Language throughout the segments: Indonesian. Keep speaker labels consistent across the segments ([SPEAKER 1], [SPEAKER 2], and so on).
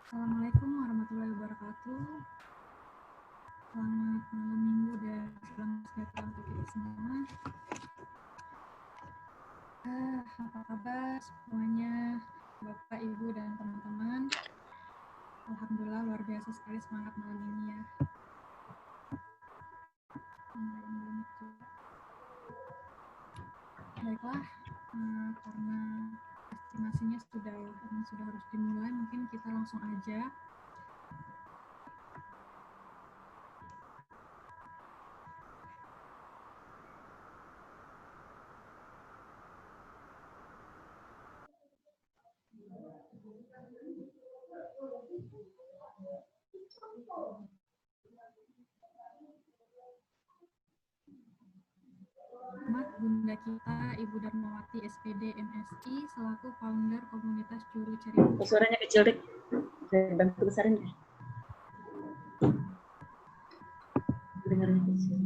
[SPEAKER 1] Assalamualaikum warahmatullahi wabarakatuh. Selamat malam minggu dan salam sejahtera untuk kita semua. Apa kabar semuanya, Bapak, Ibu, dan teman-teman? Alhamdulillah luar biasa sekali semangat malam ini ya. Baiklah, karena estimasinya sudah harus dimulai, mungkin kita langsung aja. Bunda kita, Ibu Darmawati SPD MSI, selaku founder komunitas Juru Cerita.
[SPEAKER 2] Suaranya kecil, Rik. Bantu besarin ya. Dengarnya kecil.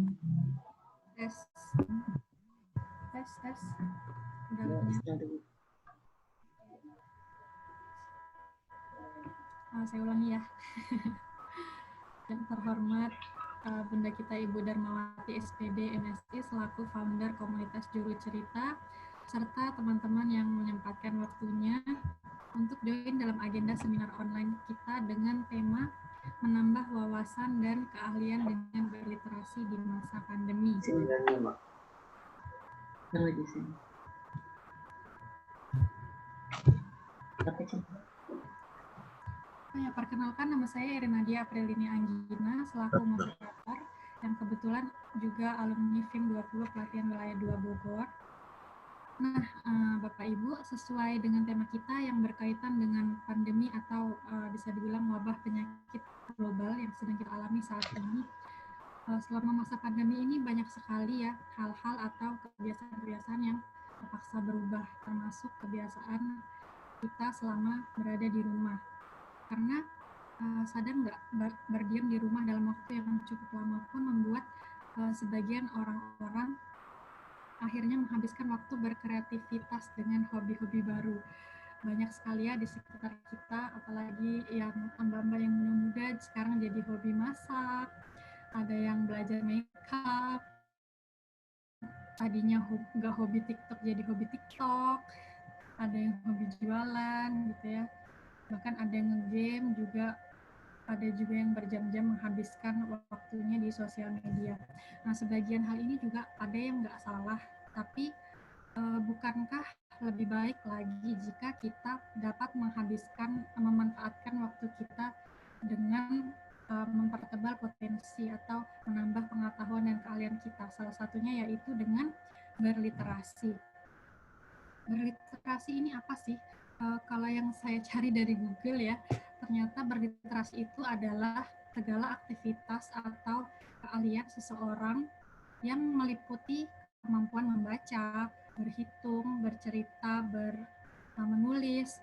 [SPEAKER 1] Tes. Udah punya. Saya ulangi ya. Yang terhormat Bunda kita Ibu Darmawati SPD MSI selaku founder komunitas Juru Cerita, serta teman-teman yang menyempatkan waktunya untuk join dalam agenda seminar online kita dengan tema menambah wawasan dan keahlian dengan berliterasi di masa pandemi. Ya, perkenalkan, nama saya Erin Nadia Aprilini Anggina selaku moderator yang kebetulan juga alumni FIM 20 Pelatihan Wilayah 2 Bogor. Nah, Bapak Ibu, sesuai dengan tema kita yang berkaitan dengan pandemi atau bisa dibilang wabah penyakit global yang sedang kita alami saat ini. Selama masa pandemi ini banyak sekali ya hal-hal atau kebiasaan-kebiasaan yang terpaksa berubah, termasuk kebiasaan kita selama berada di rumah. Karena sadar nggak, berdiam di rumah dalam waktu yang cukup lama pun membuat sebagian orang-orang akhirnya menghabiskan waktu berkreativitas dengan hobi-hobi baru. Banyak sekali ya di sekitar kita, apalagi yang mbak-mbak yang muda-muda sekarang jadi hobi masak, ada yang belajar makeup, tadinya nggak hobi TikTok jadi hobi TikTok, ada yang hobi jualan gitu ya. Bahkan ada yang nge-game juga, ada juga yang berjam-jam menghabiskan waktunya di sosial media. Nah, sebagian hal ini juga ada yang nggak salah, tapi bukankah lebih baik lagi jika kita dapat memanfaatkan waktu kita dengan mempertebal potensi atau menambah pengetahuan dan keahlian kita. Salah satunya yaitu dengan berliterasi. Berliterasi ini apa sih? Kalau yang saya cari dari Google ya, ternyata berliterasi itu adalah segala aktivitas atau keahlian seseorang yang meliputi kemampuan membaca, berhitung, bercerita, menulis,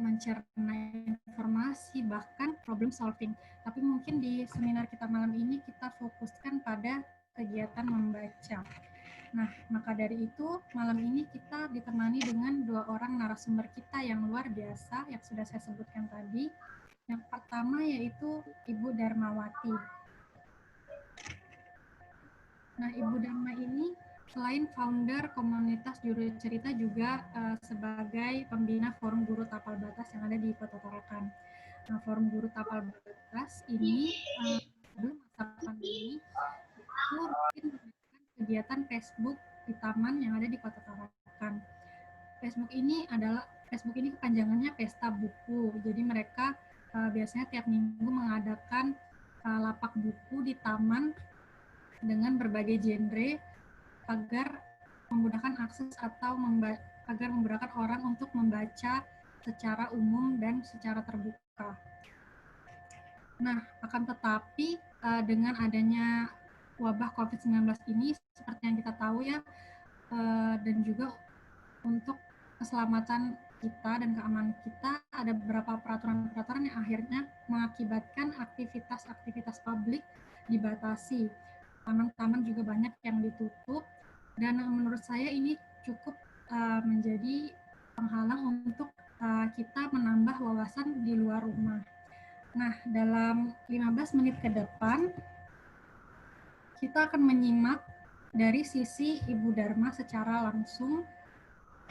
[SPEAKER 1] mencerna informasi, bahkan problem solving. Tapi mungkin di seminar kita malam ini kita fokuskan pada kegiatan membaca. Nah, maka dari itu malam ini kita ditemani dengan dua orang narasumber kita yang luar biasa yang sudah saya sebutkan tadi. Yang pertama yaitu Ibu Darmawati. Nah, Ibu Darma ini selain founder komunitas Juru Cerita juga sebagai pembina Forum Guru Tapal Batas yang ada di Kota Tarakan. Nah, Forum Guru Tapal Batas ini sebelum masa pandemi itu rutin kegiatan Facebook di taman yang ada di Kota Tarakan. Facebook ini kepanjangannya Pesta Buku. Jadi mereka biasanya tiap minggu mengadakan lapak buku di taman dengan berbagai genre agar memudahkan akses atau agar memudahkan orang untuk membaca secara umum dan secara terbuka. Nah, akan tetapi dengan adanya wabah COVID-19 ini, seperti yang kita tahu ya, dan juga untuk keselamatan kita dan keamanan kita, ada beberapa peraturan-peraturan yang akhirnya mengakibatkan aktivitas-aktivitas publik dibatasi. Taman-taman juga banyak yang ditutup, dan menurut saya ini cukup menjadi penghalang untuk kita menambah wawasan di luar rumah. Nah, dalam 15 menit ke depan, kita akan menyimak dari sisi Ibu Dharma secara langsung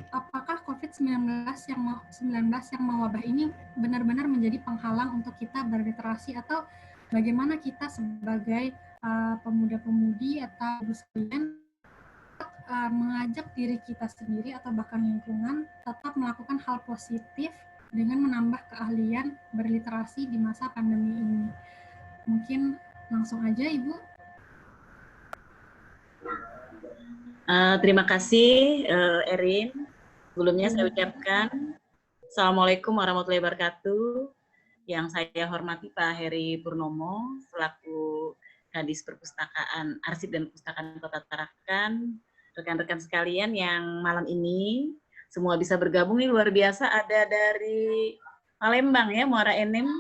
[SPEAKER 1] apakah COVID-19 yang mewabah ini benar-benar menjadi penghalang untuk kita berliterasi, atau bagaimana kita sebagai pemuda-pemudi atau ibu sekalian mengajak diri kita sendiri atau bahkan lingkungan tetap melakukan hal positif dengan menambah keahlian berliterasi di masa pandemi ini. Mungkin langsung aja Ibu.
[SPEAKER 2] Terima kasih Erin. Sebelumnya saya ucapkan Assalamualaikum warahmatullahi wabarakatuh. Yang saya hormati Pak Heri Purnomo selaku Kadis Perpustakaan, Arsip dan Perpustakaan Kota Tarakan, rekan-rekan sekalian yang malam ini semua bisa bergabung nih, luar biasa. Ada dari Palembang ya, Muara Enim,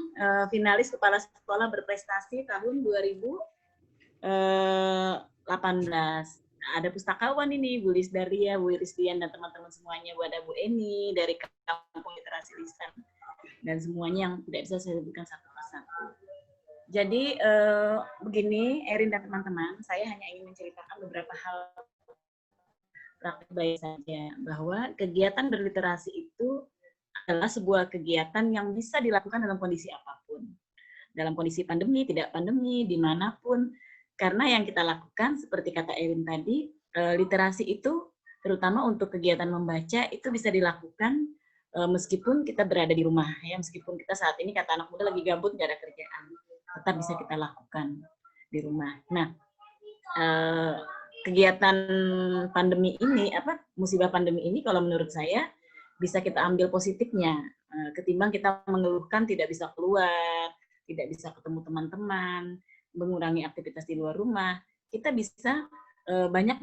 [SPEAKER 2] finalis kepala sekolah berprestasi tahun 2018. Ada pustakawan ini, Bu Lisdaria, Bu Iristian, dan teman-teman semuanya, Bu ada Bu Eni dari Kampung Literasi Lisan, dan semuanya yang tidak bisa saya sebutkan satu persatu. Jadi begini, Erin dan teman-teman, saya hanya ingin menceritakan beberapa hal praktik baik saja, bahwa kegiatan berliterasi itu adalah sebuah kegiatan yang bisa dilakukan dalam kondisi apapun. Dalam kondisi pandemi, tidak pandemi, dimanapun. Karena yang kita lakukan, seperti kata Erin tadi, literasi itu terutama untuk kegiatan membaca itu bisa dilakukan meskipun kita berada di rumah, ya, meskipun kita saat ini kata anak muda lagi gabut, nggak ada kerjaan, tetap bisa kita lakukan di rumah. Nah, kegiatan pandemi ini, musibah pandemi ini, kalau menurut saya bisa kita ambil positifnya, ketimbang kita mengeluhkan tidak bisa keluar, tidak bisa ketemu teman-teman, mengurangi aktivitas di luar rumah, kita bisa banyak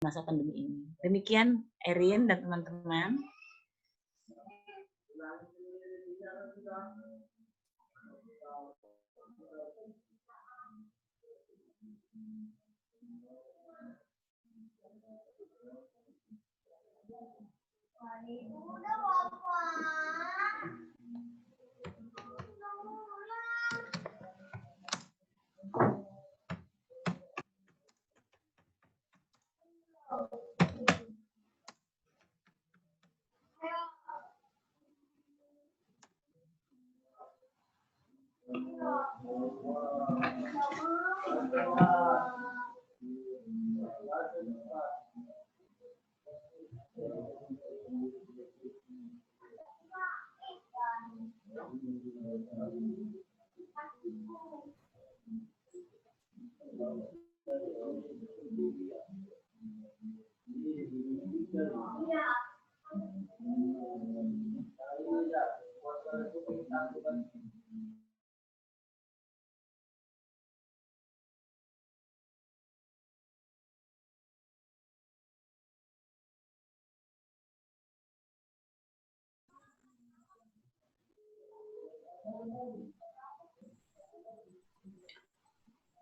[SPEAKER 2] masa pandemi ini. Demikian Erin dan teman-teman.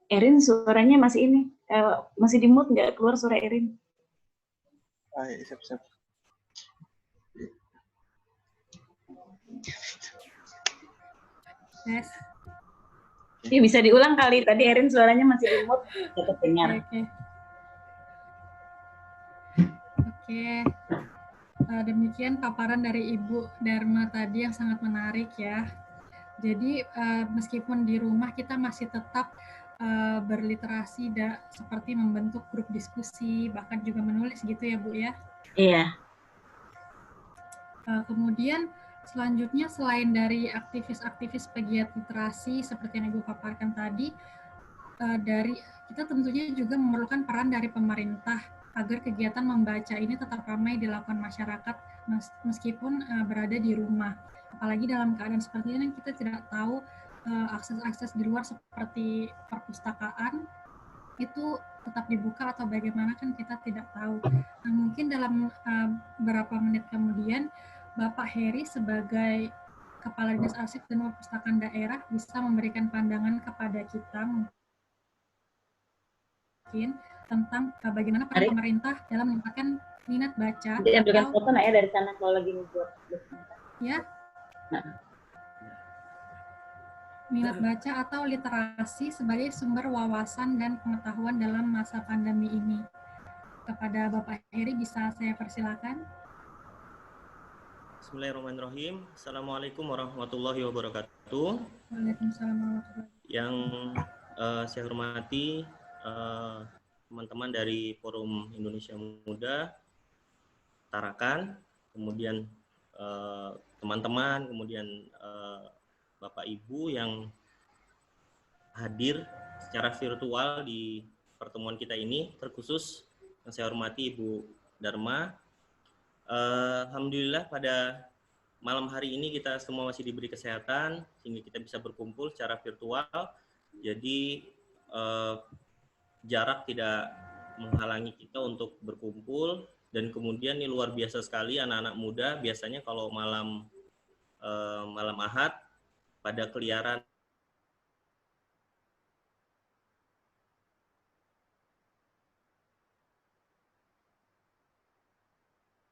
[SPEAKER 2] Erin, suaranya masih ini, masih di mute, nggak keluar suara Erin.
[SPEAKER 3] Siap-siap.
[SPEAKER 1] Yes.
[SPEAKER 2] Ini bisa diulang kali, tadi Erin suaranya masih di mute, tetap dengar.
[SPEAKER 1] Oke. Demikian paparan dari Ibu Dharma tadi yang sangat menarik ya. Jadi meskipun di rumah kita masih tetap berliterasi, seperti membentuk grup diskusi, bahkan juga menulis gitu ya Bu ya.
[SPEAKER 2] Iya.
[SPEAKER 1] Kemudian selanjutnya selain dari aktivis-aktivis pegiat literasi seperti yang Ibu paparkan tadi, kita tentunya juga memerlukan peran dari pemerintah agar kegiatan membaca ini tetap ramai dilakukan masyarakat meskipun berada di rumah. Apalagi dalam keadaan seperti ini kita tidak tahu akses-akses di luar seperti perpustakaan itu tetap dibuka atau bagaimana, kan kita tidak tahu. Nah, mungkin dalam beberapa menit kemudian Bapak Heri sebagai Kepala Dinas Arsip dan Perpustakaan Daerah bisa memberikan pandangan kepada kita mungkin tentang bagaimana peran pemerintah dalam meningkatkan minat baca.
[SPEAKER 2] Jadi ambilkan foto ya dari sana kalau lagi membuat.
[SPEAKER 1] Ya. Minat baca atau literasi sebagai sumber wawasan dan pengetahuan dalam masa pandemi ini. Kepada Bapak Heri bisa saya persilakan.
[SPEAKER 3] Bismillahirrahmanirrahim. Assalamualaikum warahmatullahi wabarakatuh.
[SPEAKER 1] Waalaikumsalam warahmatullahi wabarakatuh.
[SPEAKER 3] Yang saya hormati teman-teman dari Forum Indonesia Muda, Tarakan, kemudian teman-teman, kemudian Bapak Ibu yang hadir secara virtual di pertemuan kita ini, terkhusus yang saya hormati Ibu Dharma. Alhamdulillah pada malam hari ini kita semua masih diberi kesehatan sehingga kita bisa berkumpul secara virtual. Jadi jarak tidak menghalangi kita untuk berkumpul, dan kemudian ini luar biasa sekali anak-anak muda biasanya kalau malam Ahad pada keliaran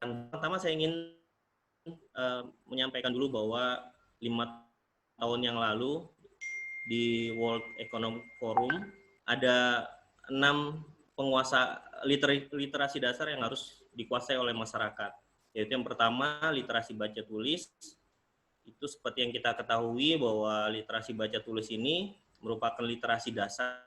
[SPEAKER 3] pertama saya ingin menyampaikan dulu bahwa 5 tahun yang lalu di World Economic Forum ada 6 penguasa literasi dasar yang harus dikuasai oleh masyarakat, yaitu yang pertama literasi baca tulis. Itu seperti yang kita ketahui bahwa literasi baca tulis ini merupakan literasi dasar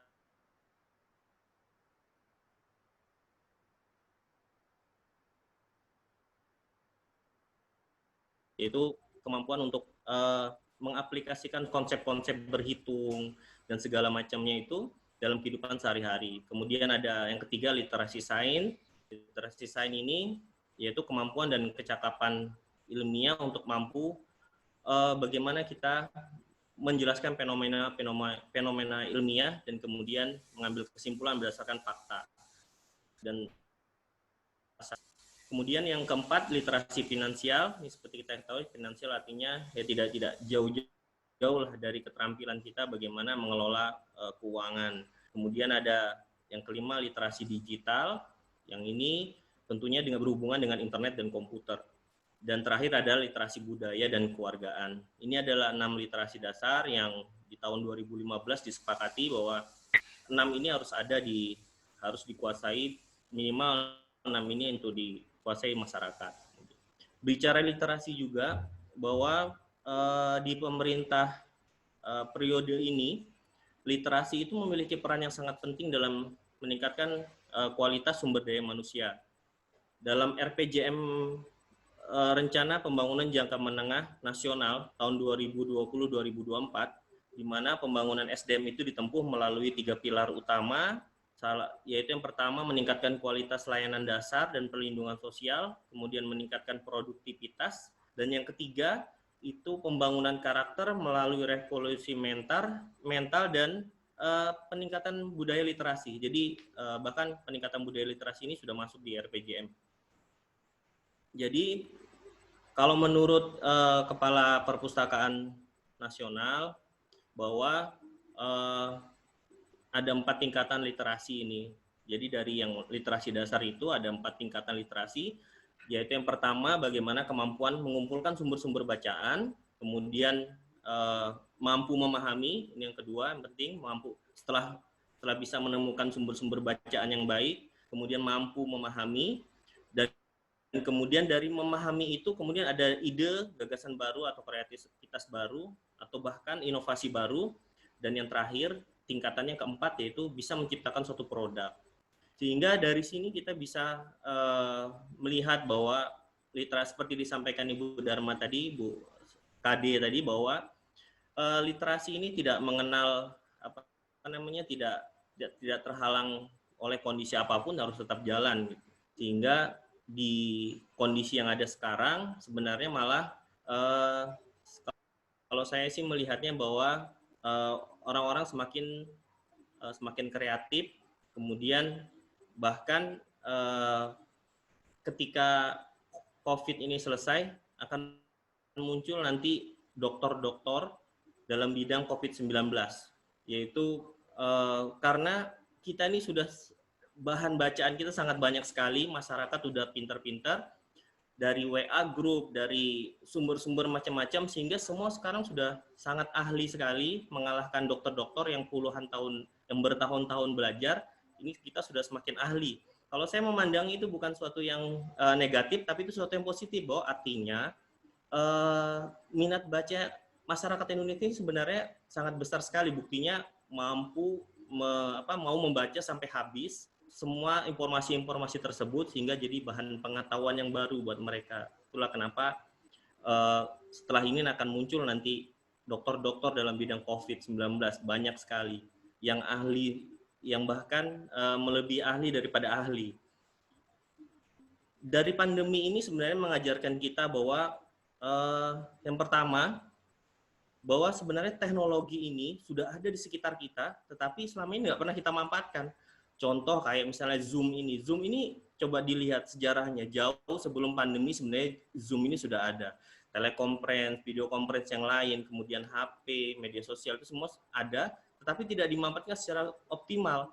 [SPEAKER 3] yaitu kemampuan untuk mengaplikasikan konsep-konsep berhitung dan segala macamnya itu dalam kehidupan sehari-hari. Kemudian ada yang ketiga literasi sains. Literasi sains ini yaitu kemampuan dan kecakapan ilmiah untuk mampu bagaimana kita menjelaskan fenomena ilmiah dan kemudian mengambil kesimpulan berdasarkan fakta. Dan kemudian yang keempat literasi finansial. Ini seperti kita ketahui, finansial artinya ya tidak jauh lah dari keterampilan kita bagaimana mengelola keuangan. Kemudian ada yang kelima literasi digital, yang ini tentunya dengan berhubungan dengan internet dan komputer. Dan terakhir ada literasi budaya dan keluargaan. Ini adalah 6 literasi dasar yang di tahun 2015 disepakati bahwa 6 ini harus dikuasai, minimal 6 ini untuk dikuasai masyarakat. Bicara literasi juga bahwa di pemerintah periode ini literasi itu memiliki peran yang sangat penting dalam meningkatkan kualitas sumber daya manusia. Dalam RPJM Rencana Pembangunan Jangka Menengah Nasional tahun 2020-2024, di mana pembangunan SDM itu ditempuh melalui 3 pilar utama, yaitu yang pertama meningkatkan kualitas layanan dasar dan perlindungan sosial, kemudian meningkatkan produktivitas, dan yang ketiga itu pembangunan karakter melalui revolusi mental dan peningkatan budaya literasi. Jadi bahkan peningkatan budaya literasi ini sudah masuk di RPJM. Jadi kalau menurut Kepala Perpustakaan Nasional bahwa ada 4 tingkatan literasi ini. Jadi dari yang literasi dasar itu ada 4 tingkatan literasi, yaitu yang pertama bagaimana kemampuan mengumpulkan sumber-sumber bacaan, kemudian mampu memahami, ini yang kedua yang penting, mampu setelah bisa menemukan sumber-sumber bacaan yang baik, kemudian mampu memahami, dan kemudian dari memahami itu kemudian ada ide, gagasan baru atau kreativitas baru atau bahkan inovasi baru, dan yang terakhir tingkatannya keempat yaitu bisa menciptakan suatu produk. Sehingga dari sini kita bisa melihat bahwa literasi seperti disampaikan Ibu Dharma tadi, Bu KD tadi, bahwa literasi ini tidak mengenal tidak terhalang oleh kondisi apapun, harus tetap jalan gitu. Sehingga di kondisi yang ada sekarang sebenarnya malah kalau saya sih melihatnya bahwa orang-orang semakin kreatif, kemudian bahkan ketika COVID ini selesai akan muncul nanti dokter-dokter dalam bidang COVID-19, yaitu karena kita ini sudah bahan bacaan kita sangat banyak sekali, masyarakat sudah pintar-pintar dari WA group, dari sumber-sumber macam-macam, sehingga semua sekarang sudah sangat ahli sekali, mengalahkan dokter-dokter yang puluhan tahun, yang bertahun-tahun belajar. Ini kita sudah semakin ahli. Kalau saya memandang itu bukan suatu yang negatif, tapi itu suatu yang positif, bahwa artinya minat baca masyarakat Indonesia ini sebenarnya sangat besar sekali. Buktinya mampu mau membaca sampai habis semua informasi-informasi tersebut, sehingga jadi bahan pengetahuan yang baru buat mereka. Itulah kenapa setelah ini akan muncul nanti dokter-dokter dalam bidang COVID-19 banyak sekali yang ahli, yang bahkan melebihi ahli daripada ahli. Dari pandemi ini sebenarnya mengajarkan kita bahwa yang pertama, bahwa sebenarnya teknologi ini sudah ada di sekitar kita, tetapi selama ini nggak pernah kita manfaatkan. Contoh kayak misalnya Zoom ini coba dilihat sejarahnya, jauh sebelum pandemi sebenarnya Zoom ini sudah ada. Telekonferensi, video conference yang lain, kemudian HP, media sosial itu semua ada, tetapi tidak dimanfaatkan secara optimal.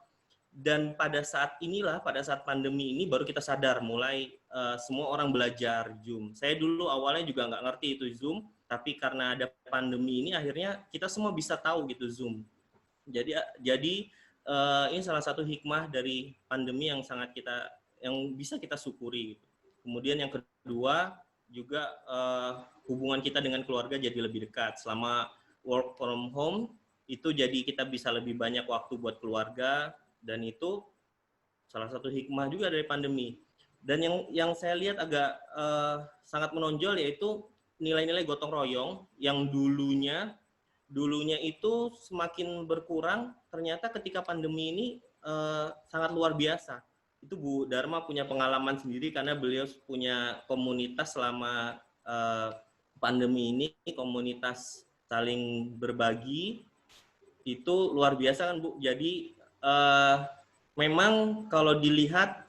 [SPEAKER 3] Dan pada saat inilah, pada saat pandemi ini baru kita sadar, mulai semua orang belajar Zoom. Saya dulu awalnya juga nggak ngerti itu Zoom, tapi karena ada pandemi ini akhirnya kita semua bisa tahu gitu Zoom. Jadi ini salah satu hikmah dari pandemi yang bisa kita syukuri. Kemudian yang kedua juga hubungan kita dengan keluarga jadi lebih dekat. Selama work from home itu jadi kita bisa lebih banyak waktu buat keluarga, dan itu salah satu hikmah juga dari pandemi. Dan yang saya lihat agak sangat menonjol yaitu nilai-nilai gotong royong yang dulunya itu semakin berkurang, ternyata ketika pandemi ini sangat luar biasa. Itu Bu Dharma punya pengalaman sendiri karena beliau punya komunitas selama pandemi ini, komunitas saling berbagi, itu luar biasa kan Bu. Jadi memang kalau dilihat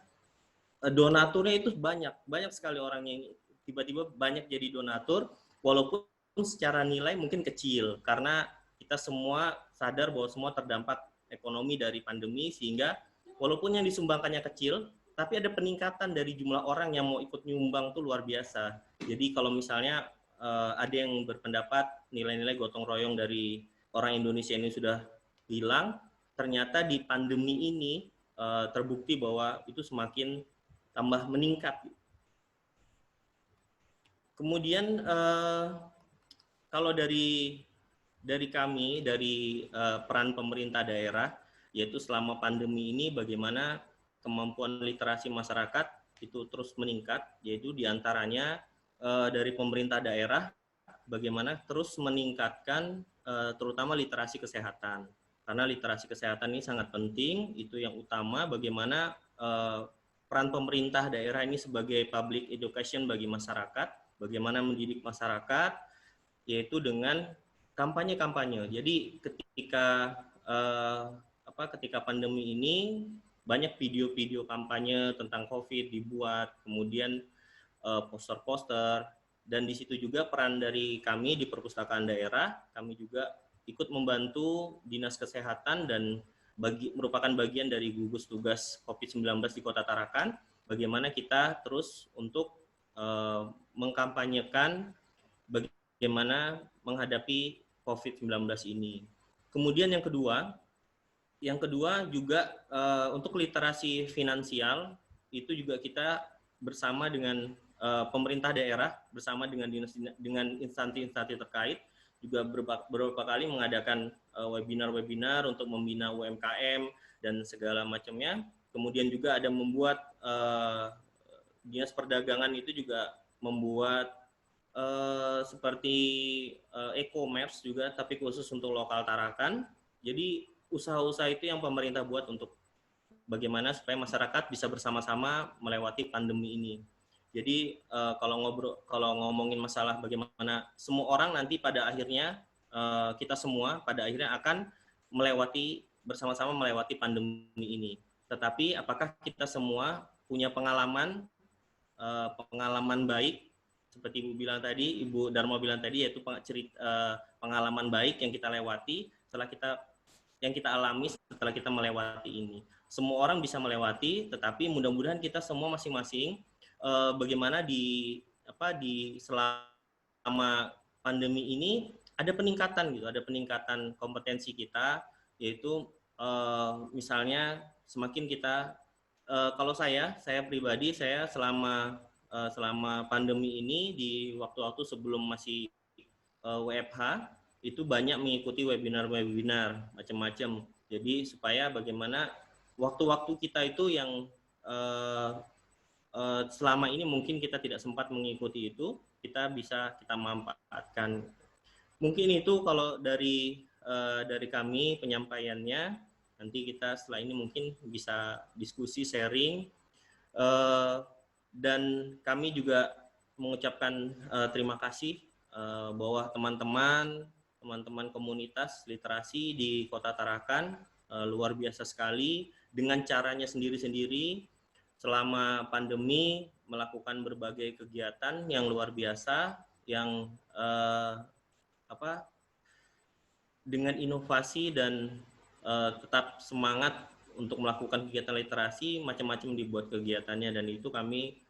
[SPEAKER 3] donaturnya itu banyak sekali orang yang tiba-tiba banyak jadi donatur, walaupun secara nilai mungkin kecil, karena kita semua sadar bahwa semua terdampak ekonomi dari pandemi, sehingga walaupun yang disumbangkannya kecil, tapi ada peningkatan dari jumlah orang yang mau ikut nyumbang tuh luar biasa. Jadi kalau misalnya ada yang berpendapat nilai-nilai gotong royong dari orang Indonesia ini sudah hilang, ternyata di pandemi ini terbukti bahwa itu semakin tambah meningkat. Kemudian kalau dari kami, dari peran pemerintah daerah, yaitu selama pandemi ini bagaimana kemampuan literasi masyarakat itu terus meningkat, yaitu diantaranya dari pemerintah daerah bagaimana terus meningkatkan terutama literasi kesehatan. Karena literasi kesehatan ini sangat penting, itu yang utama, bagaimana peran pemerintah daerah ini sebagai public education bagi masyarakat, bagaimana mendidik masyarakat, yaitu dengan kampanye-kampanye. Jadi ketika pandemi ini banyak video-video kampanye tentang COVID dibuat, kemudian poster-poster, dan di situ juga peran dari kami di perpustakaan daerah, kami juga ikut membantu Dinas Kesehatan dan merupakan bagian dari gugus tugas COVID-19 di Kota Tarakan, bagaimana kita terus untuk mengkampanyekan bagaimana menghadapi COVID-19 ini. Kemudian yang kedua juga untuk literasi finansial itu juga kita bersama dengan pemerintah daerah, bersama dengan instansi-instansi terkait, juga beberapa kali mengadakan webinar-webinar untuk membina UMKM dan segala macamnya. Kemudian juga ada membuat Dinas Perdagangan itu juga membuat seperti e-commerce juga, tapi khusus untuk lokal Tarakan. Jadi usaha-usaha itu yang pemerintah buat untuk bagaimana supaya masyarakat bisa bersama-sama melewati pandemi ini. Jadi kalau ngomongin masalah bagaimana semua orang nanti pada akhirnya kita semua pada akhirnya akan bersama-sama melewati pandemi ini. Tetapi apakah kita semua punya pengalaman baik seperti Ibu Darmo bilang tadi, yaitu pengalaman baik yang kita lewati yang kita alami setelah kita melewati ini. Semua orang bisa melewati, tetapi mudah-mudahan kita semua masing-masing bagaimana di selama pandemi ini ada peningkatan kompetensi kita, yaitu misalnya semakin kita kalau saya pribadi selama pandemi ini di waktu-waktu sebelum masih WFH itu banyak mengikuti webinar macam-macam. Jadi supaya bagaimana waktu-waktu kita itu yang selama ini mungkin kita tidak sempat mengikuti itu, kita manfaatkan. Mungkin itu kalau dari kami penyampaiannya. Nanti kita setelah ini mungkin bisa diskusi, sharing, dan kami juga mengucapkan terima kasih bahwa teman-teman komunitas literasi di Kota Tarakan luar biasa sekali dengan caranya sendiri-sendiri selama pandemi melakukan berbagai kegiatan yang luar biasa yang dengan inovasi dan tetap semangat untuk melakukan kegiatan literasi, macam-macam dibuat kegiatannya, dan itu kami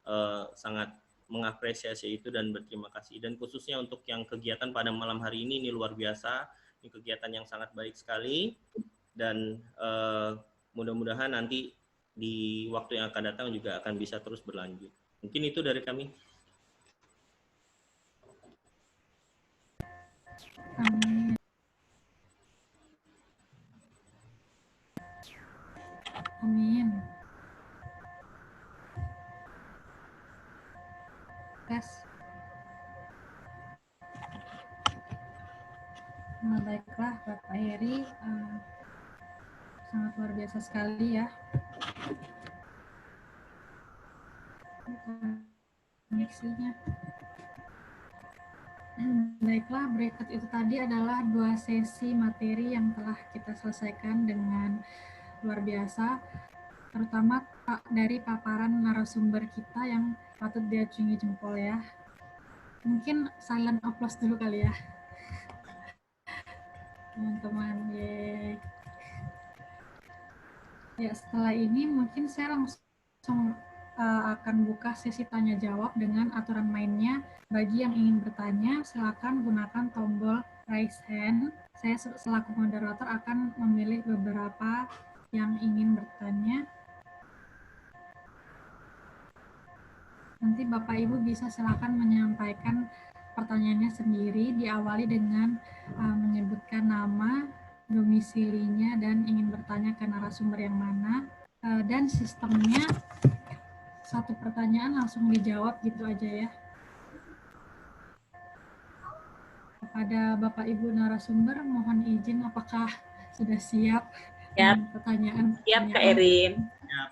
[SPEAKER 3] sangat mengapresiasi itu dan berterima kasih. Dan khususnya untuk yang kegiatan pada malam hari ini luar biasa, ini kegiatan yang sangat baik sekali, dan mudah-mudahan nanti di waktu yang akan datang juga akan bisa terus berlanjut. Mungkin itu dari kami.
[SPEAKER 1] Amin. Amin. Tes. Nah, baiklah Bapak Heri, sangat luar biasa sekali ya. Koneksinya. Baiklah, berikut itu tadi adalah 2 sesi materi yang telah kita selesaikan dengan luar biasa, terutama dari paparan narasumber kita yang patut diacungi jempol ya. Mungkin silent applause dulu kali ya, teman-teman. Ya, setelah ini mungkin saya langsung akan buka sesi tanya jawab dengan aturan mainnya. Bagi yang ingin bertanya, silakan gunakan tombol raise hand. Saya selaku moderator akan memilih beberapa yang ingin bertanya. Nanti Bapak Ibu bisa silakan menyampaikan pertanyaannya sendiri, diawali dengan menyebutkan nama, domisilinya, dan ingin bertanya ke narasumber yang mana. Dan sistemnya satu pertanyaan langsung dijawab gitu aja ya. Kepada Bapak Ibu narasumber, mohon izin apakah sudah siap dengan pertanyaan?
[SPEAKER 2] Siap, Kak Erin.
[SPEAKER 3] Siap.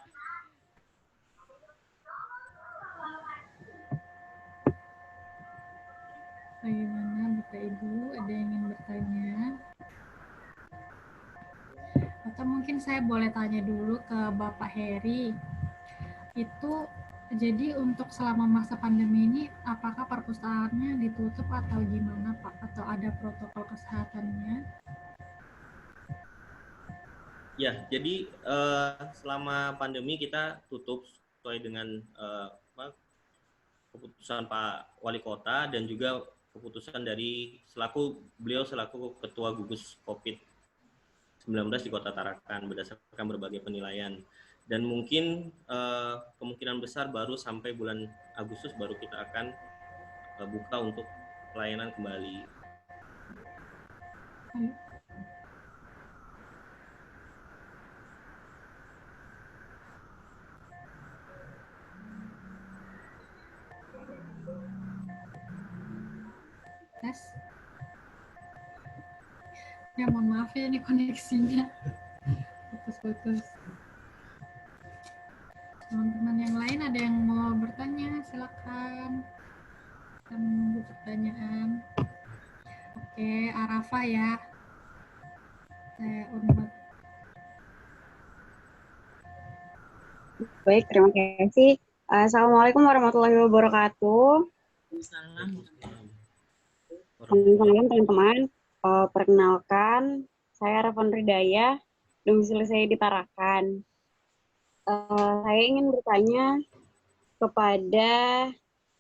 [SPEAKER 1] Bagaimana Bapak Ibu, ada yang ingin bertanya? Atau mungkin saya boleh tanya dulu ke Bapak Heri. Itu jadi untuk selama masa pandemi ini, apakah perpustakaannya ditutup atau gimana Pak? Atau ada protokol kesehatannya?
[SPEAKER 3] Ya, jadi selama pandemi kita tutup sesuai dengan keputusan Pak Wali Kota dan juga keputusan dari beliau selaku Ketua Gugus COVID-19 di Kota Tarakan berdasarkan berbagai penilaian. Dan mungkin kemungkinan besar baru sampai bulan Agustus baru kita akan buka untuk pelayanan kembali.
[SPEAKER 1] Tes. Ya mohon maaf ya, ini koneksinya putus-putus. Teman-teman yang lain ada yang mau bertanya, silakan. Kita menunggu pertanyaan. Oke, Arafa ya. Saya unmute.
[SPEAKER 4] Baik, terima kasih. Assalamualaikum warahmatullahi wabarakatuh. Selamat teman-teman. Perkenalkan, saya Arafan Ridaya, domisili saya di Tarakan. Saya ingin bertanya kepada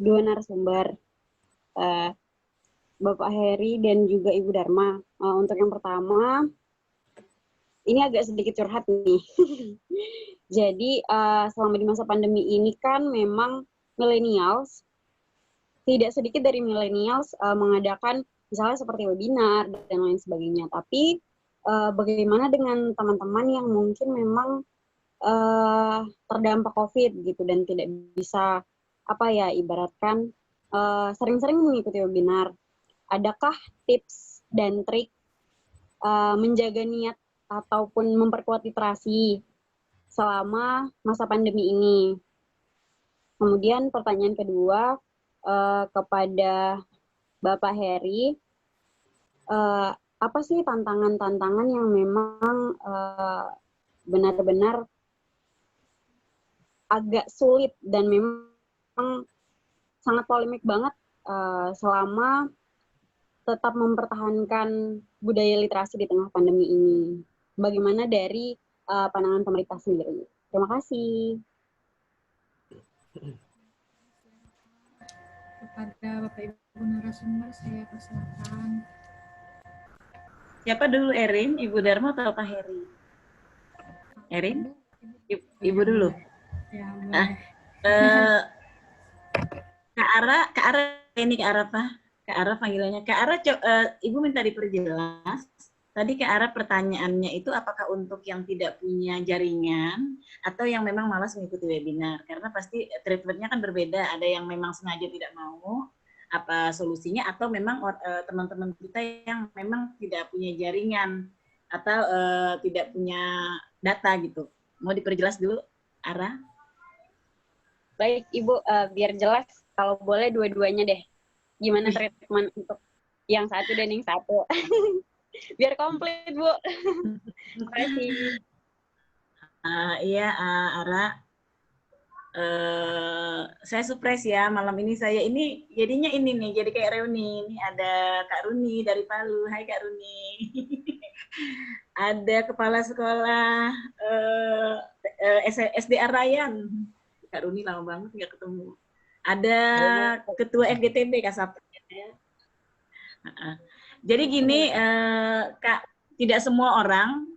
[SPEAKER 4] dua narasumber, Bapak Heri dan juga Ibu Dharma. Untuk yang pertama, ini agak sedikit curhat nih. Jadi selama di masa pandemi ini kan memang millennials, tidak sedikit dari millennials mengadakan misalnya seperti webinar dan lain sebagainya. Tapi bagaimana dengan teman-teman yang mungkin memang terdampak COVID gitu dan tidak bisa ibaratkan sering-sering mengikuti webinar. Adakah tips dan trik menjaga niat ataupun memperkuat literasi selama masa pandemi ini? Kemudian pertanyaan kedua kepada Bapak Heri, apa sih tantangan-tantangan yang memang benar-benar agak sulit dan memang sangat polemik banget selama tetap mempertahankan budaya literasi di tengah pandemi ini? Bagaimana dari pandangan pemerintah sendiri? Terima kasih.
[SPEAKER 1] Kepada Bapak Ibu narasumber, saya persilakan.
[SPEAKER 2] Siapa dulu, Erin? Ibu Dharma atau Pak Heri? Erin? Ibu dulu.
[SPEAKER 1] Ya, boleh.
[SPEAKER 2] Kak Ara ini Kak Ara apa? Kak Ara panggilannya. Kak Ara, Ibu minta diperjelas. Tadi Kak Ara pertanyaannya itu apakah untuk yang tidak punya jaringan atau yang memang malas mengikuti webinar? Karena pasti treatmentnya kan berbeda. Ada yang memang sengaja tidak mau, apa solusinya, atau memang teman-teman kita yang memang tidak punya jaringan atau tidak punya data gitu. Mau diperjelas dulu, Ara?
[SPEAKER 4] Baik, Ibu, biar jelas, kalau boleh dua-duanya deh. Gimana treatment untuk yang satu dan yang satu? Biar komplit, Bu. Terima kasih.
[SPEAKER 2] Iya, Ara. Saya surprise ya, malam ini saya ini jadinya ini nih, jadi kayak reuni. Ini ada Kak Runi dari Palu. Hai Kak Runi. Ada Kepala Sekolah SDA Rayan. Kak Runi lama banget nggak ketemu. Ada Ketua FGTB Kak Sapri. Jadi gini, Kak, tidak semua orang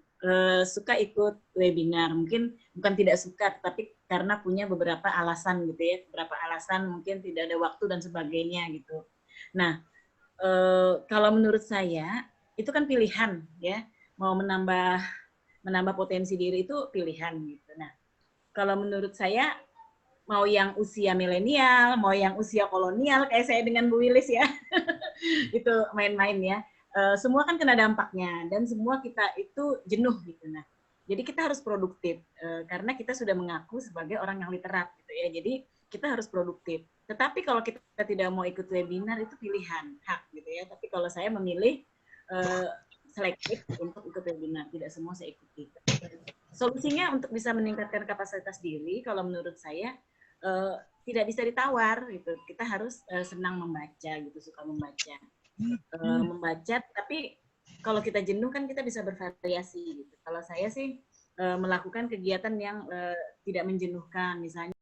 [SPEAKER 2] suka ikut webinar. Mungkin bukan tidak suka, tapi karena punya beberapa alasan gitu ya. Beberapa alasan mungkin tidak ada waktu dan sebagainya gitu. Nah, kalau menurut saya itu kan pilihan ya. Mau menambah potensi diri itu pilihan gitu. Nah, kalau menurut saya mau yang usia milenial, mau yang usia kolonial kayak saya dengan Bu Wilis ya. Itu main-main ya. Semua kan kena dampaknya dan semua kita itu jenuh gitu. Nah, jadi kita harus produktif karena kita sudah mengaku sebagai orang yang literat gitu ya. Jadi kita harus produktif. Tetapi kalau kita tidak mau ikut webinar itu pilihan, hak gitu ya. Tapi kalau saya memilih selektif untuk ikut webinar, tidak semua saya ikuti. Solusinya untuk bisa meningkatkan kapasitas diri, kalau menurut saya tidak bisa ditawar gitu. Kita harus senang membaca gitu, suka membaca. Membaca, tapi kalau kita jenuh kan kita bisa bervariasi gitu. Kalau saya sih melakukan kegiatan yang tidak menjenuhkan, misalnya